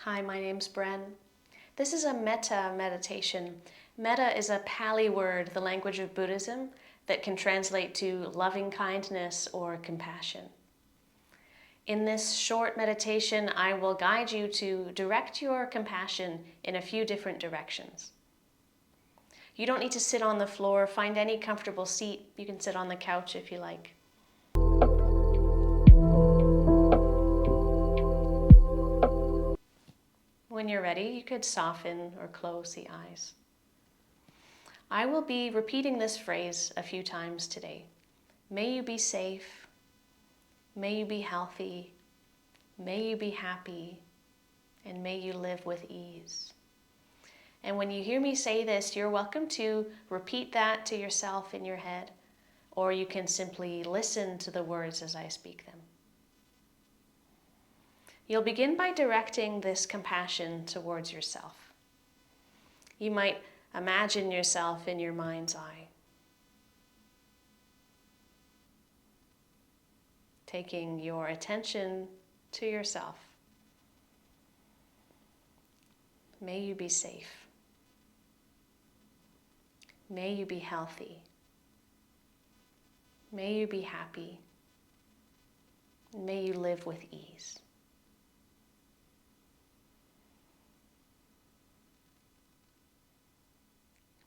Hi, my name's Bren. This is a metta meditation. Metta is a Pali word, the language of Buddhism, that can translate to loving kindness or compassion. In this short meditation, I will guide you to direct your compassion in a few different directions. You don't need to sit on the floor. Find any comfortable seat. You can sit on the couch if you like. When you're ready, you could soften or close the eyes. I will be repeating this phrase a few times today. May you be safe. May you be healthy. May you be happy. And may you live with ease. And when you hear me say this, you're welcome to repeat that to yourself in your head, or you can simply listen to the words as I speak them. You'll begin by directing this compassion towards yourself. You might imagine yourself in your mind's eye, taking your attention to yourself. May you be safe. May you be healthy. May you be happy. May you live with ease.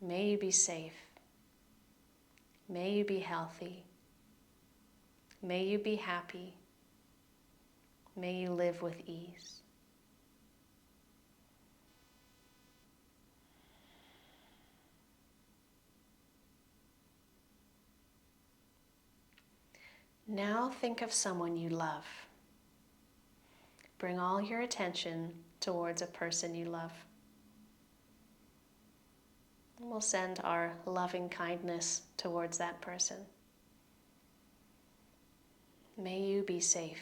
May you be safe. May you be healthy. May you be happy. May you live with ease. Now think of someone you love. Bring all your attention towards a person you love. And we'll send our loving kindness towards that person. May you be safe.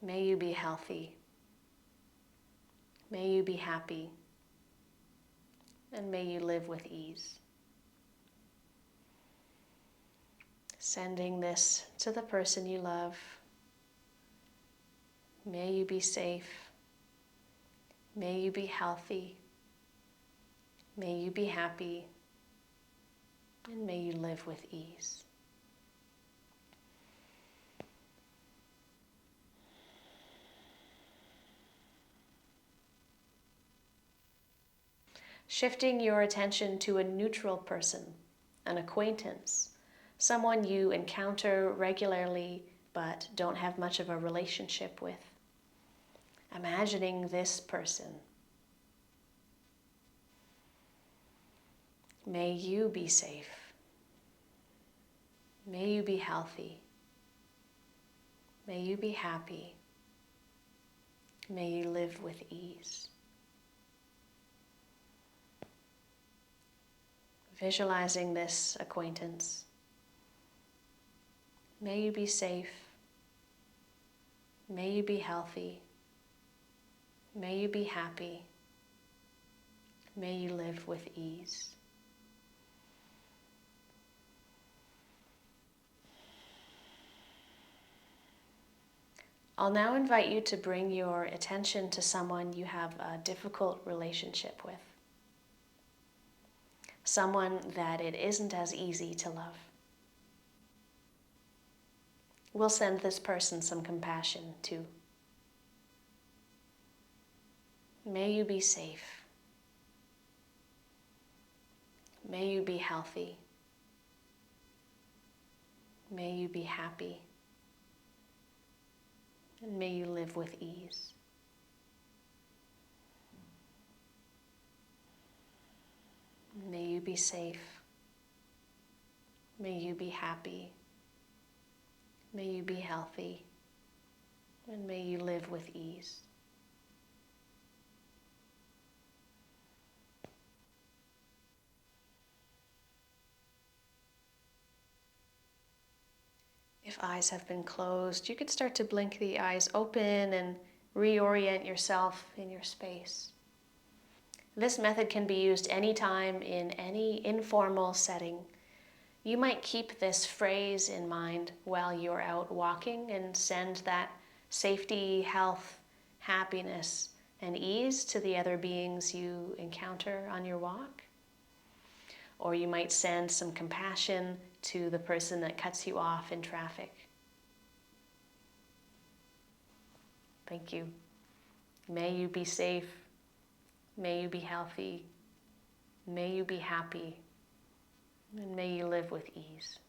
May you be healthy. May you be happy. And may you live with ease. Sending this to the person you love. May you be safe. May you be healthy. May you be happy. And may you live with ease. Shifting your attention to a neutral person, an acquaintance, someone you encounter regularly but don't have much of a relationship with. Imagining this person. May you be safe. May you be healthy. May you be happy. May you live with ease. Visualizing this acquaintance. May you be safe. May you be healthy. May you be happy. May you live with ease. I'll now invite you to bring your attention to someone you have a difficult relationship with. Someone that it isn't as easy to love. We'll send this person some compassion too. May you be safe. May you be healthy. May you be happy. And may you live with ease. May you be safe. May you be happy. May you be healthy. And may you live with ease. If eyes have been closed, you could start to blink the eyes open and reorient yourself in your space. This method can be used anytime in any informal setting. You might keep this phrase in mind while you're out walking and send that safety, health, happiness, and ease to the other beings you encounter on your walk. Or you might send some compassion to the person that cuts you off in traffic. Thank you. May you be safe. May you be healthy. May you be happy. And may you live with ease.